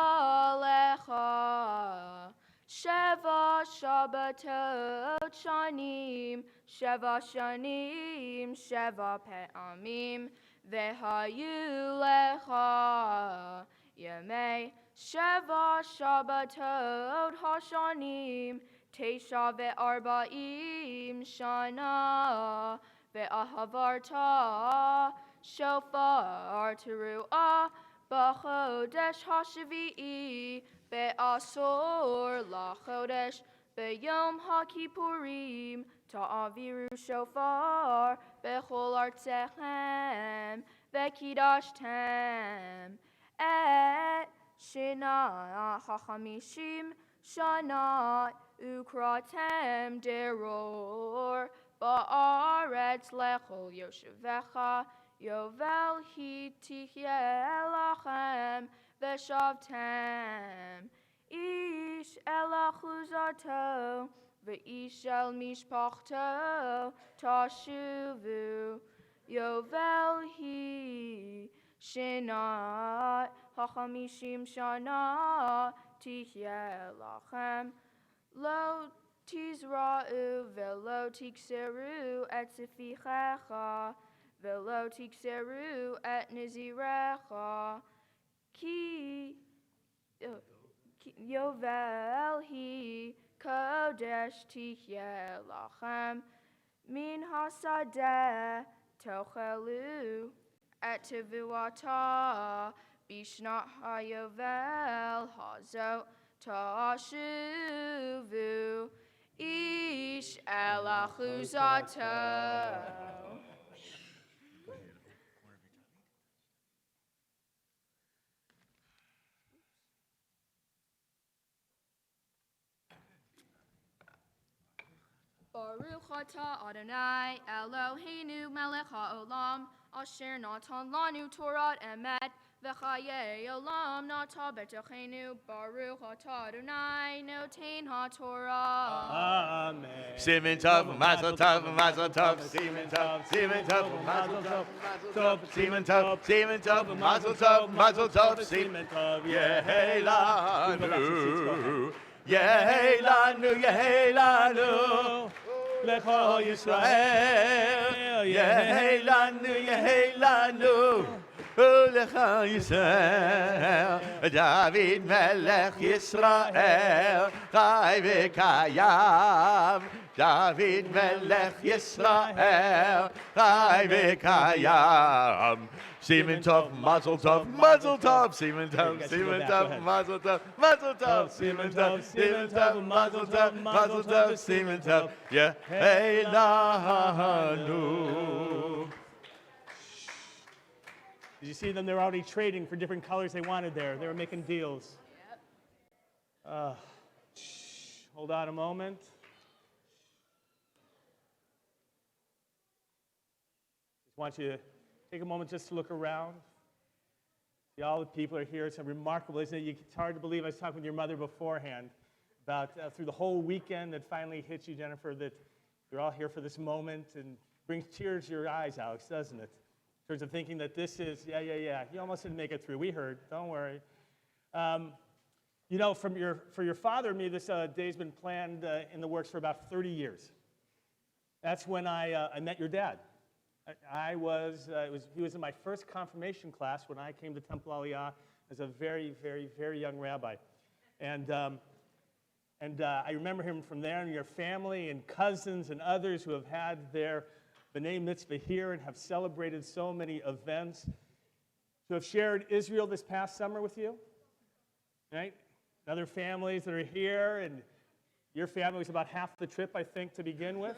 lecha Sheva Shabbatot shanim Sheva shanim Sheva pe'amim Vehayu lecha Yemei Sheva Shabbatot hashanim Teisha ve'arba'im shana Ve'ahavarta Shofar teruah B'chodesh hashavi'i Be'asor lachodesh Be'yom ha'kippurim Ta'aviru shofar Bechol artzechem Ve'kidashtem Et shina ha'chamishim Shana ukratem deror Ba'aretz lechol yoshevecha Yovel hi tichye lachem ושבתם איש אל אחוזתו ואיש אל משפחתו תשובו יובל היא שנת ה-50 שנה תהיה לכם לא תזרעו ולא תקצרו את ספיחך ולא תקצרו את נזירך כי יובל היא קודש תהיה לכם מן השדה תאכלו את תבואתה בשנת היובל הזאת תשובו איש אל אחוזתו. Baruch atah Adonai Eloheinu melech haolam asher natan lanu Torah emet v'chayei olam nata betochenu Baruch atah Adonai noten haTorah. Amen. Simen tov, mazel tov, mazel tov, simen tov, mazel tov, simen tov, mazel tov, simen tov, Yehelanu, Yehelanu, Yehelanu, Lechol Yisrael, Yehelanu, Yehelanu, Lechol Yisrael, David Melech Yisrael, Chai v'kayam, David Melech Yisrael, Chai v'kayam. Simen tov, mazel tov, mazel tov, simen tov, mazel tov, mazel tov, simen tov, mazel tov, simen tov, Yehelanu. Did you see them? They're already trading for different colors they wanted there. They were making deals. Hold on a moment. Just want you to take a moment just to look around. See, all the people are here. It's remarkable, isn't it? It's hard to believe. I was talking with your mother beforehand about through the whole weekend that finally hit you, Jennifer, that you're all here for this moment and brings tears to your eyes, Alex, doesn't it? In terms of thinking that this is, yeah. You almost didn't make it through. We heard. Don't worry. You know, for your father and me, this day's been planned in the works for about 30 years. That's when I met your dad. He was in my first confirmation class when I came to Temple Aliyah as a very, very, very young rabbi. And I remember him from there, and your family and cousins and others who have had their B'nai Mitzvah here and have celebrated so many events, who have shared Israel this past summer with you, right? And other families that are here, and your family was about half the trip, I think, to begin with.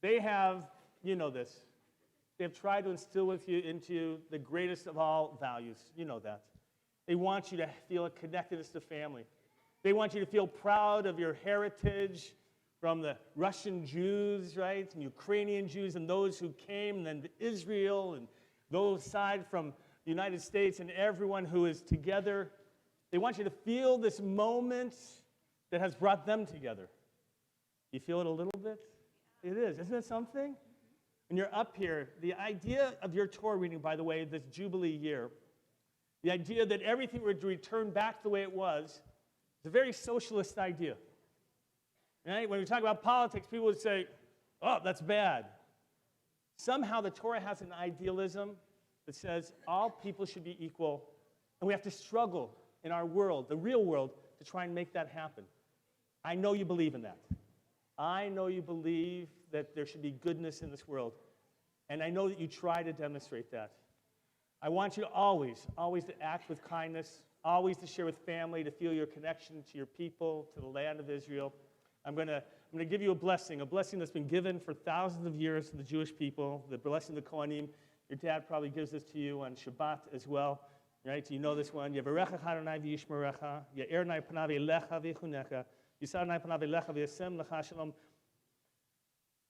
They have, you know this, they have tried to instill into the greatest of all values. You know that. They want you to feel a connectedness to family. They want you to feel proud of your heritage from the Russian Jews, right, and Ukrainian Jews, and those who came, and then Israel, and those aside from the United States, and everyone who is together. They want you to feel this moment that has brought them together. You feel it a little bit? It is. Isn't it something? When you're up here, the idea of your Torah reading, by the way, this Jubilee year, the idea that everything would return back the way it was, is a very socialist idea. Right? When we talk about politics, people would say, oh, that's bad. Somehow the Torah has an idealism that says all people should be equal, and we have to struggle in our world, the real world, to try and make that happen. I know you believe in that. I know you believe that there should be goodness in this world, and I know that you try to demonstrate that. I want you to always to act with kindness, always to share with family, to feel your connection to your people, to the land of Israel. I'm going to give you a blessing that's been given for thousands of years to the Jewish people, the blessing of the Kohanim. Your dad probably gives this to you on Shabbat as well, right? So you know this one. Yevarecha Adonai v'yishmerecha, Ya'er Adonai panav elecha v'yichunecha, Yisar Adonai panav elecha v'yasem lecha shalom.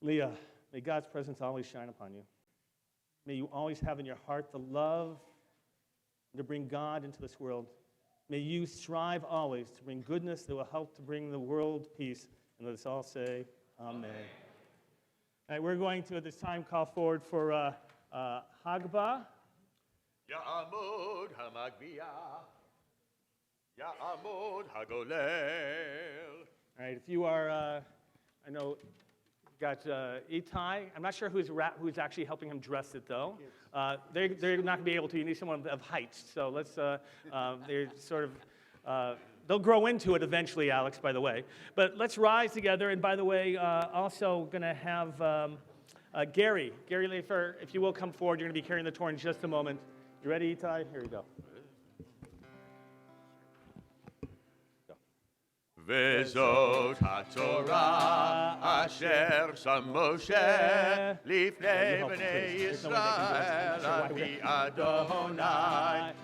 Leah, may God's presence always shine upon you. May you always have in your heart the love and to bring God into this world. May you strive always to bring goodness that will help to bring the world peace. And let us all say, Amen. All right, we're going to, at this time, call forward for Hagbah. Ya'amod ha'magbiyah, Ya'amod ha'golel. All right, if you are, I know, got Itai. I'm not sure who's actually helping him dress it, though. They're not going to be able to. You need someone of height. So let's, they're sort of, they'll grow into it eventually, Alex, by the way. But let's rise together. And by the way, also going to have Gary Leifer, if you will come forward. You're going to be carrying the Torah in just a moment. You ready, Itai? Here you go. וזאת התורה אשר שם משה לפני בני ישראל על פי אדוני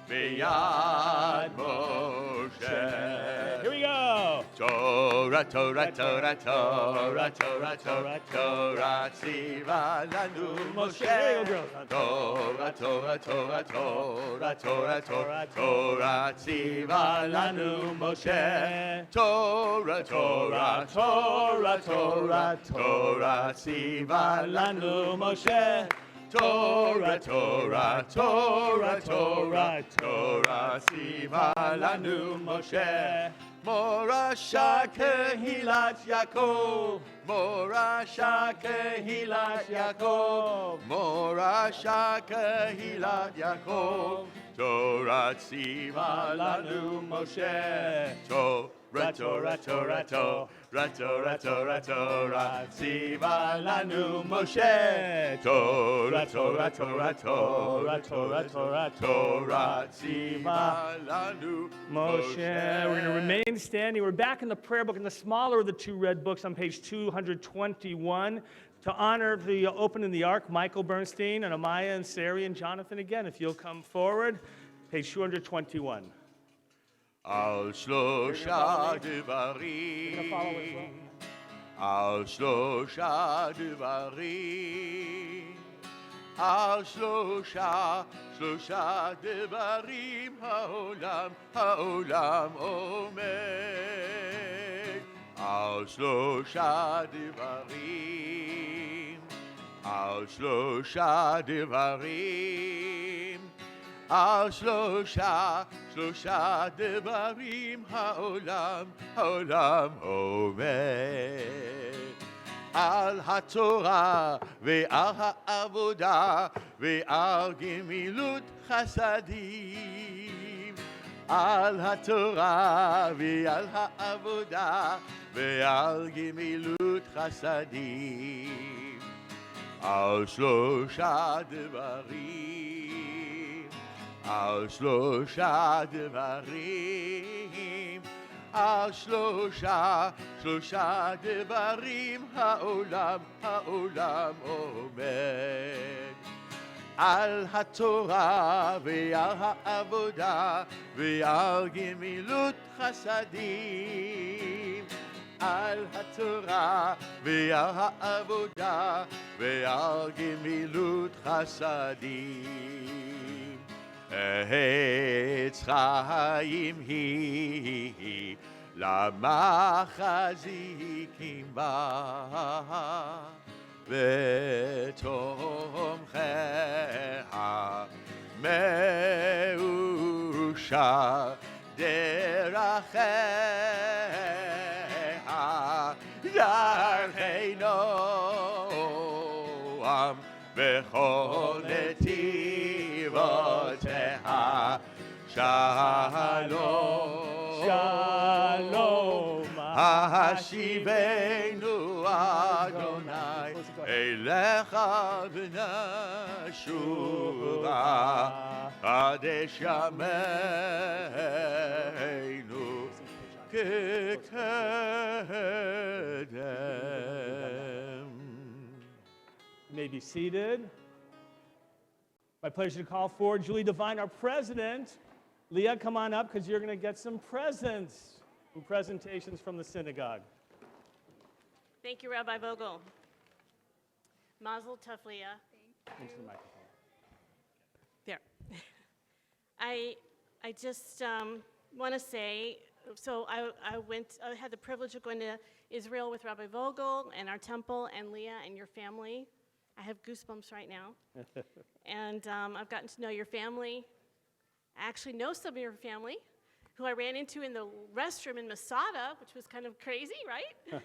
ביד משה. Here we go. Torah, Torah, Torah, Torah, Torah, Torah, Torah, ציווה לנו משה. Torah, Torah, Torah, Torah, Torah, Torah, Torah, ציווה לנו משה. Torah, Torah, Torah, Torah, Torah, ציווה לנו משה. Torah, Torah, Torah, Torah, Torah, ציווה לנו משה. מורשה קהילת יעקב, מורשה קהילת יעקב, מורשה קהילת יעקב. תורה ציווה לנו משה. Torah, Torah, Torah, Torah, Torah, Torah, Torah, ציווה לנו משה. Torah, Torah, Torah, Torah, Torah, Torah, Torah, ציווה לנו Moshe. We're going to remain standing. We're back in the prayer book in the smaller of the two red books on page 221 to honor the opening the ark, Michael Bernstein and Amaya and Sari and Jonathan again. If you'll come forward, page 221. על שלושה דברים, על שלושה דברים, על שלושה דברים העולם עומד, על שלושה דברים, על שלושה דברים, על שלושה דברים העולם עומד, על התורה ועל העבודה ועל גמילות חסדים, על התורה ועל העבודה ועל גמילות חסדים, על שלושה דברים, על שלושה דברים, על שלושה דברים העולם עומד, על התורה ועל העבודה ועל גמילות חסדים, על התורה ועל העבודה ועל גמילות חסדים. עץ חיים היא למחזיקים בה ותומכיה מאושר דרכיה דרכי נועם בכל נתיבותיה שלום השיבנו אדוני אליך ונשובה קדש ימינו כקדם. You may be seated. My pleasure to call forward Julie Devine, our president. Leah, come on up because you're going to get some presents and presentations from the synagogue. Thank you, Rabbi Vogel. Mazel tov, Leah. Into the microphone. There. I just want to say, so I had the privilege of going to Israel with Rabbi Vogel and our temple and Leah and your family. I have goosebumps right now. And I've gotten to know your family. I actually know some of your family, who I ran into in the restroom in Masada, which was kind of crazy, right?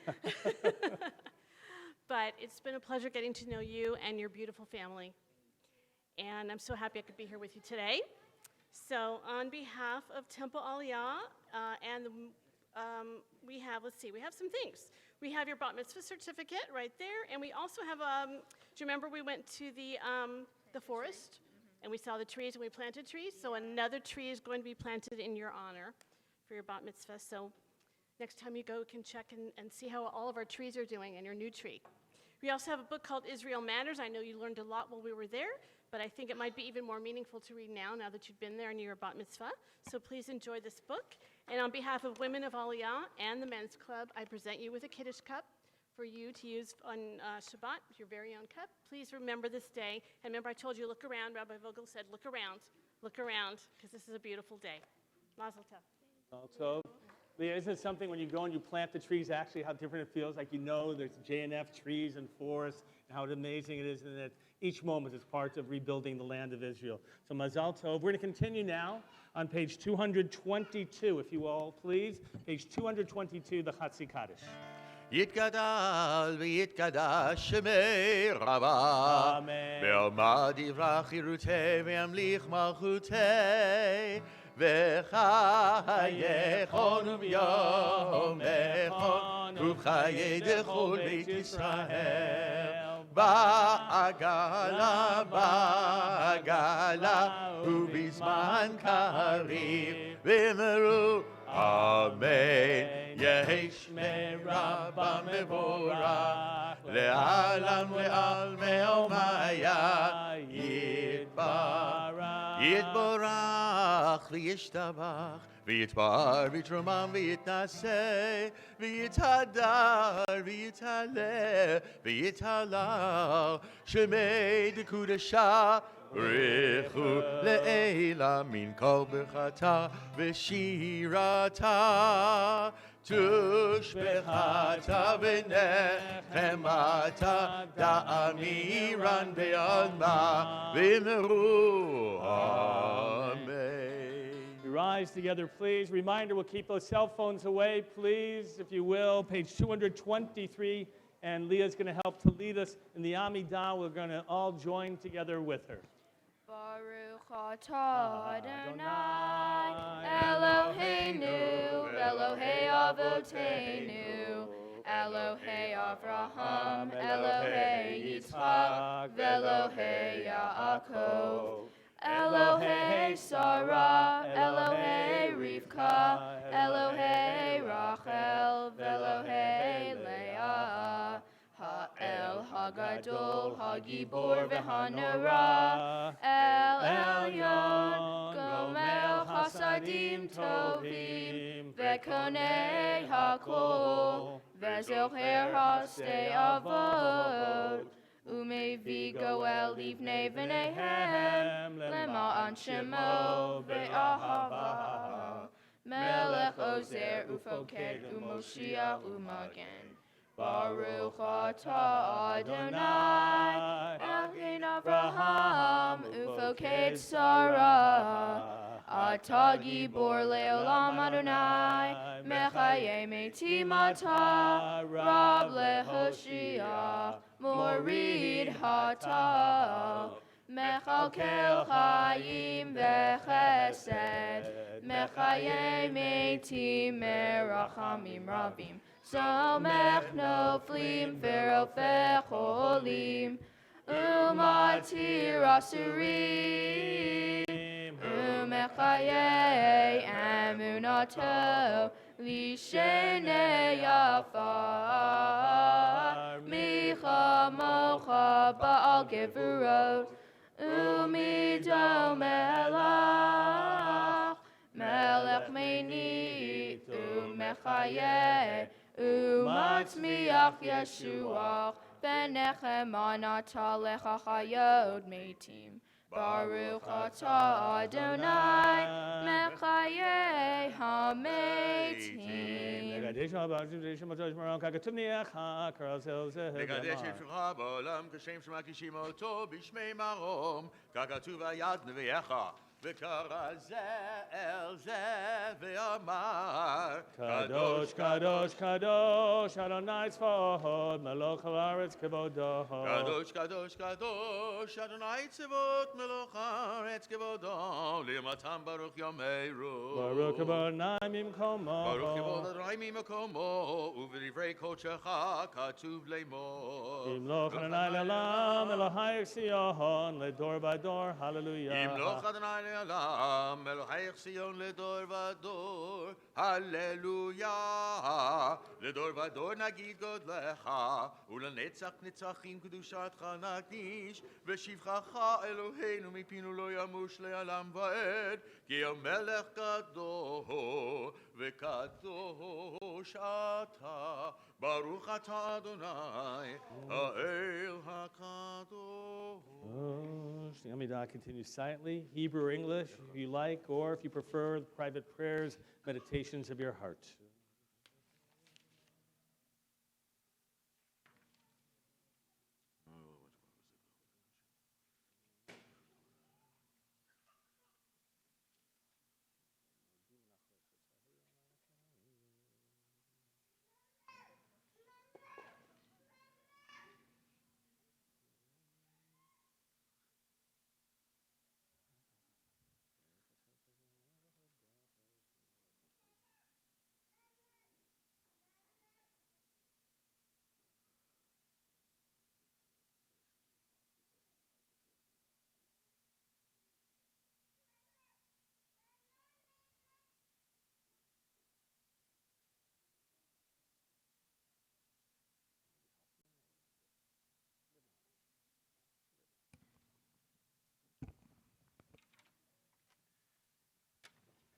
But it's been a pleasure getting to know you and your beautiful family. And I'm so happy I could be here with you today. So on behalf of Temple Aliyah, we have some things. We have your bat mitzvah certificate right there, and we also have, do you remember we went to the forest, and we saw the trees, and we planted trees? So another tree is going to be planted in your honor for your bat mitzvah. So next time you go, you can check and see how all of our trees are doing and your new tree. We also have a book called Israel Matters. I know you learned a lot while we were there, but I think it might be even more meaningful to read now that you've been there and you're a bat mitzvah. So please enjoy this book. And on behalf of Women of Aliyah and the Men's Club, I present you with a Kiddush cup for you to use on Shabbat, your very own cup. Please remember this day. And remember, I told you, look around. Rabbi Vogel said, look around, because this is a beautiful day. Mazel tov. Also, Leah, isn't it something when you go and you plant the trees, actually how different it feels? Like you know there's J&F trees and forests, and how amazing it is, and that each moment is part of rebuilding the land of Israel. So Mazal Tov. We're going to continue now on page 222, if you all please. Page 222, the Chatzi Kaddish. יתגדל ויתקדש שמי רבה, בעלמא דברה חירותי וימליך מלכותי, וחייכון וביומכון ובחיי דכל בית ישראל. בעגלה, בעגלה, ובזמן קריב, ואמרו אמן. יהי שמי רבה מבורך, לעלם ולעלמי אומיה, יתברך וישתבח, ויתפאר ויתרומם ויתנשא, ויתהדר ויתעלה, ויתהלל, שמי דקודשה ברכו לעילה מן כל ברכתה ושירתה, תושבחתה ונחמתה, דאמירן בעלמא, ואמרו אמן. Rise together, please. Reminder, we'll keep those cell phones away, please, if you will. Page 223, and Leah's going to help to lead us in the Amidah. We're going to all join together with her. Baruch atah Adonai Eloheinu, Elohei Avoteinu, Elohei Avraham, Elohei Yitzchak, Elohei Yaakov, Elohei Sarah, Elohei Rivka, Elohei Rachel, Elohei Leah, Ha'el Hagadol, Hagibor v'Hanara, El Elyon, Gomel Chasadim Tovim, Vekonei Hakol, Vezocher Hastei Avot, Umevi Goel Livnei V'nehem, Lema'an Shemo ve'ahava, Melech Ozer Ufoked Umoshiach Umagen. Baruch atah Adonai, Eloheinu Avraham, Ufoked Sarah, atah Gibor le'olam Adonai, Mechaye metim atah, Rab lehoshia, Morid hatah, Mechalkel chayim v'chesed, Mechaye metim merachamim rabim. Somech noflim verofech olim, umatir asurim, umechaye emunato, lishenei afar, micha mocha ba'al gevurot, umido melach, melech meni, umechaye, Umatzmiach Yeshuach, Benechem anata lecha chayod metim, Baruch atah Adonai mechaye hametim. Megadesh Maran Kakatuniacha Karasel מקדש את שמך בעולם כשם שמקישים אותו בשמי מרום, ככתוב היד נביאך, וקרא זה אל זה ואמר, Kadosh, Kadosh, Kadosh, Adonai Tzvahot, Melech Haaretz Kevodo. קדוש, קדוש, קדוש, אדוני צבאות מלוך הארץ כבודו, לימתם ברוך יאמרו. Baruch Adonai Mimkomo. ברוך כבוד אדוני ממקומו, ובדברי קודשך כתוב לאמור. Yimloch Adonai Le'olam, Elohai Sion, Ledor Vador, Hallelujah. ימלוך אדוני לעולם, אלוהיך ציון לדור ודור, הללויה. לדור ודור נגיד גודלך, ולנצח נצחים קדושתך נקדיש, ושבחך אלוהינו מפינו לא ימוש לעולם ועד, כי המלך גדול וקדוש אתה, ברוך אתה אדוני, האל הקדוש. The Amidah continues silently, Hebrew or English, if you like, or if you prefer, private prayers, meditations of your heart.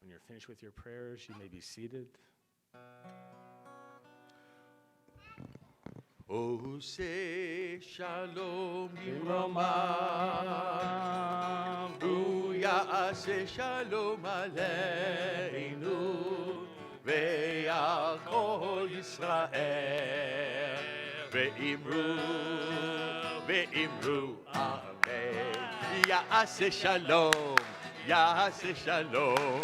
When you're finished with your prayers, you may be seated. עושה שלום במרומיו, הוא יעשה שלום עלינו ועל כל ישראל, ואמרו אמן. יעשה שלום, יעשה שלום,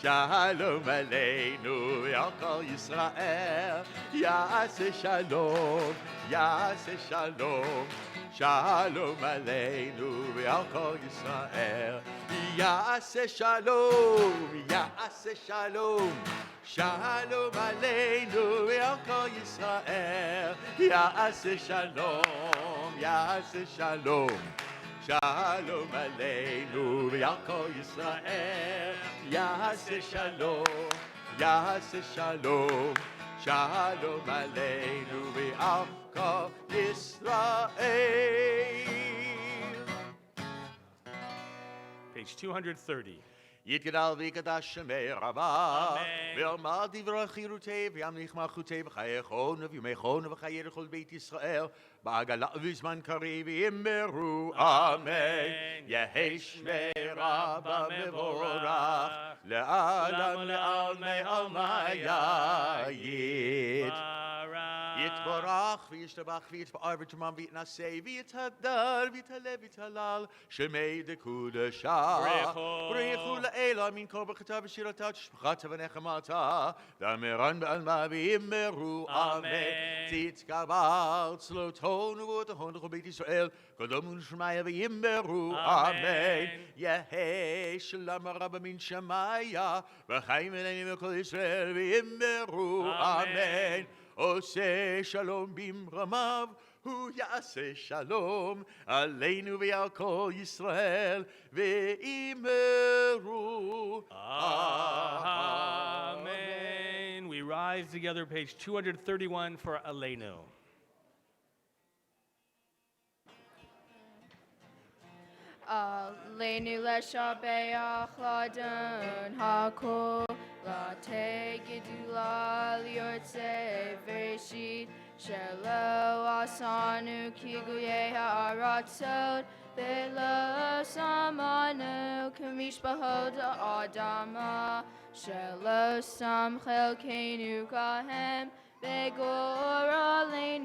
שלום עלינו ועל כל ישראל, יעשה שלום, יעשה שלום, שלום עלינו ועל כל ישראל, יעשה שלום, יעשה שלום, שלום עלינו ועל כל ישראל, יעשה שלום, יעשה שלום, שלום עלינו ועל כל ישראל, יעשה שלום, יעשה שלום, שלום עלינו ועל כל ישראל. Page 230. יתגדל ויקדש שמי רבה, ואומר דברי חירותי וימליך מלכותי וחייכון ויומכון וחיי לכל בית ישראל, בעגלה ובזמן קריב יאמרו אמן. יהי שמי רבה מבורך, לעולם לעלמי עלמי יתברך וישתבח ויתפאר ויתרומם ויתנשא ויתהדר ויתהלל ויתהלל שמי דקודשה. ברכו לאלה מן כל ברכתה ושירתה ושפחתה ונחמתה, דאמרן בעלמה ויאמרו אמן. תתקבל צלותו ונבואתו לכל בית ישראל, קדום ונשמיה ויאמרו אמן. יהי שלום רבה מן שמיה וחיים עלינו וכל ישראל ויאמרו אמן. עושה שלום במרומיו, הוא יעשה שלום עלינו ועל כל ישראל, ואמרו Amen. We rise together, page 231 for Aleinu. Aleinu leshabeach ladon hakol late gedula liortze vereshit shelo asanu kiguye ha'aratzot ולא שמענו כמשפחות האדמה, שלא שם חלקנו כהם, וגורלנו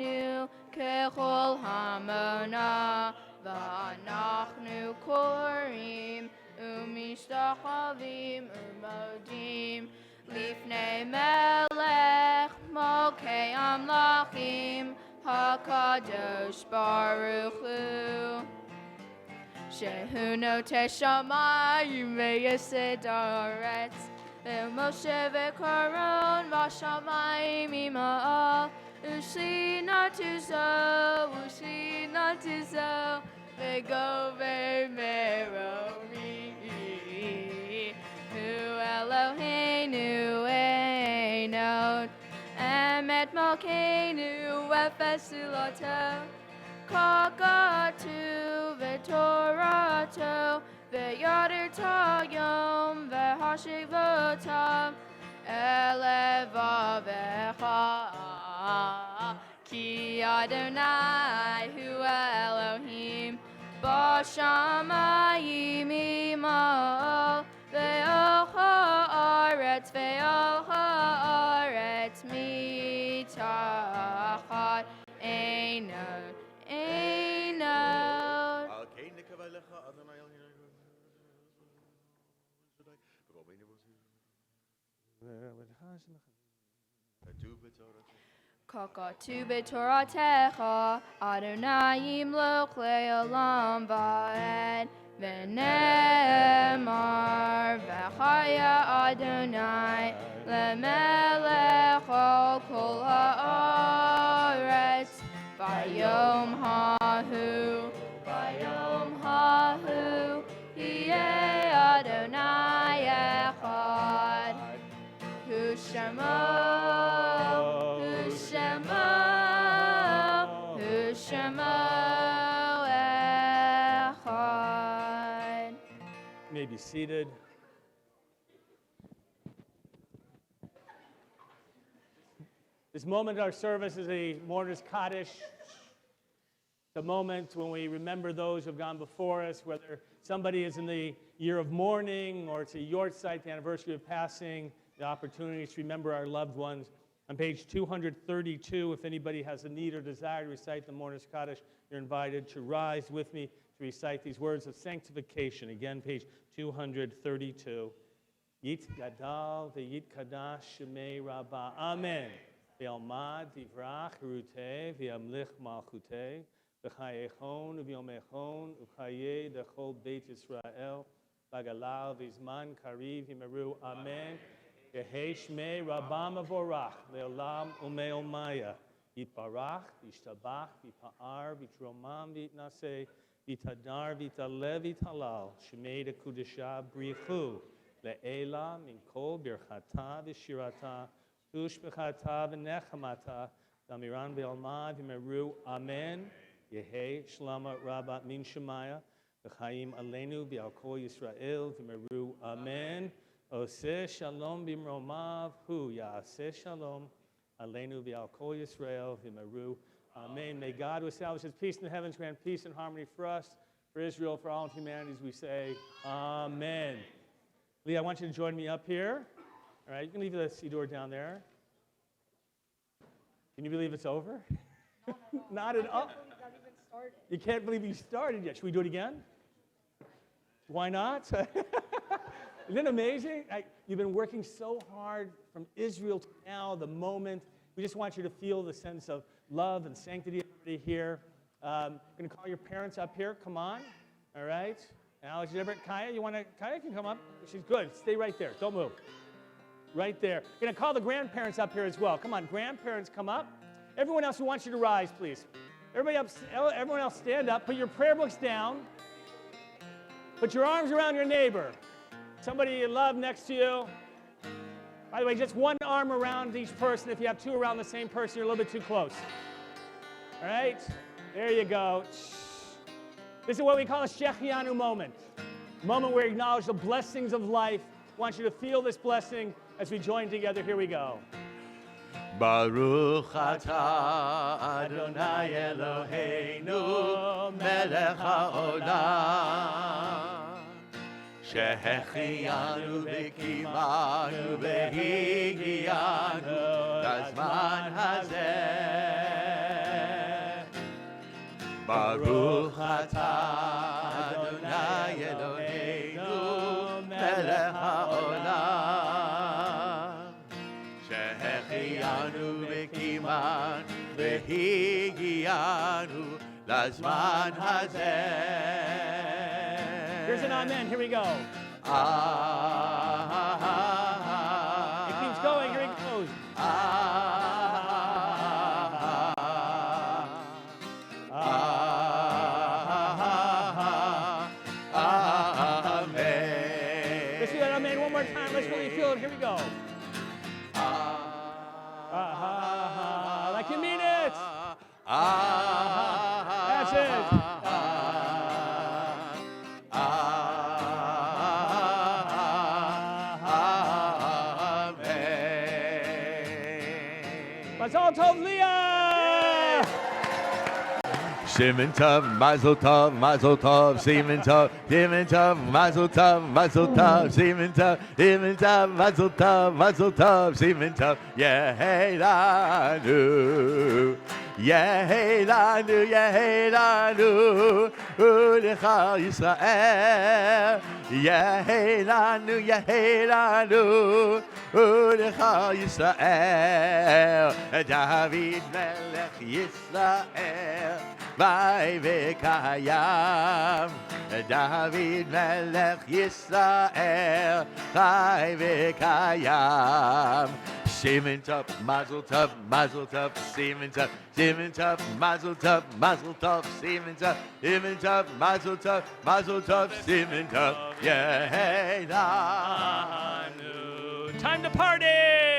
ככל המונה, ואנחנו קוראים ומשתחווים ומודים לפני מלך מלכי המלכים הקדוש ברוך הוא, שהוא נוטה שמיים ויסד הארץ, ומשה וקרון בשמיים עמו, ושכינתו זו וגובר מרומי, הוא אלוהינו אינו אמת מלכנו ופסולתו, כך כתוב בתורתו, וידעת יום והשיבותם אל לבבך, כי אדוני הוא אלוהים בשמיים עמו, ועל הארץ מתחת עינו. על כן נקווה לך, אדוני אלוהינו, כתוב בתורתך. כתוב בתורתך, אדוני ימלוך לעולם ועד, ונאמר, וחיה אדוני למלך על כל הארץ, ביום ההוא יהיה אדוני אחד, הוא שמו אחד. You may be seated. This moment of our service is a mourner's Kaddish. The moment when we remember those who have gone before us, whether somebody is in the year of mourning or it's a yortzeit, the anniversary of passing, the opportunity to remember our loved ones. On page 232, if anybody has a need or desire to recite the mourner's Kaddish, you're invited to rise with me to recite these words of sanctification. Again, page 232. Yit gadal ve'yit kadash shemei rabbah. Amen. Ve'almad divrach ruteh ve'amlich malchuteh v'chayechon v'yomechon u'chayeh dechol beit Yisrael v'galav v'zman kariv v'meru. Amen. Yehei shmei rabbah mavorach le'olam u'me'omaya. Yitbarach v'yishtabach v'yipa'ar v'yitromam v'yitnaseh v'yitadar v'yitalev v'yitalal shmei dekudesha brichu le'ela min kol birchata v'shirata u'shbechata v'nechamata d'amiran v'almad v'meru. Amen. Yehei shlama rabba min shemaya v'chaim aleinu v'al kol Yisrael v'meru. Amen. Oseh shalom b'mromav hu ya'aseh shalom aleinu v'al kol Yisrael v'meru. Amen. May God who establishes peace in the heavens grant peace and harmony for us, for Israel, for all of humanity, we say, Amen. Lee, I want you to join me up here. All right, you can leave the Siddur down there. Can you believe it's over? Not at all. You can't believe you started yet. Should we do it again? Why not? Isn't it amazing? You've been working so hard from Israel to now, the moment. We just want you to feel the sense of love and sanctity everybody here. I'm going to call your parents up here. Come on. All right. Alex, Kaya, Kaya can come up. She's good. Stay right there. Don't move. Right there. Going to call the grandparents up here as well. Come on, grandparents, come up. Everyone else who wants you to rise, please. Everyone else stand up. Put your prayer books down. Put your arms around your neighbor. Somebody you love next to you. By the way, just one arm around each person. If you have two around the same person, you're a little bit too close. All right? There you go. This is what we call a Shechianu moment. A moment where we acknowledge the blessings of life. I want you to feel this blessing as we join together. Here we go. Baruch atah Adonai Eloheinu מלך העולם. שהחיינו וקיימנו והגיענו לזמן הזה. ברוך אתה אדוני אלוהינו מלך העולם. שהחיינו וקיימנו והגיענו לזמן הזה. Here's an amen. Here we go. It keeps going. Here it goes. Let's do that amen one more time. Let's really feel it. Here we go. Like you mean it. That's it. Mazel tov, Leah! Simen tov, mazel tov, mazel tov, simen tov, mazel tov, mazel tov, simen tov, mazel tov, mazel tov, simen tov, Yehelanu, Yehelanu, Yehelanu, Ulecha Yisrael, Yehelanu, Yehelanu, Ulecha Yisrael, David Melech Yisrael, Vai v'kayam, David Melech Yisrael, Vai v'kayam. Simen tov, mazel tov, simen tov, mazel tov, simen tov, mazel tov, simen tov, Yehelanu. Time to party!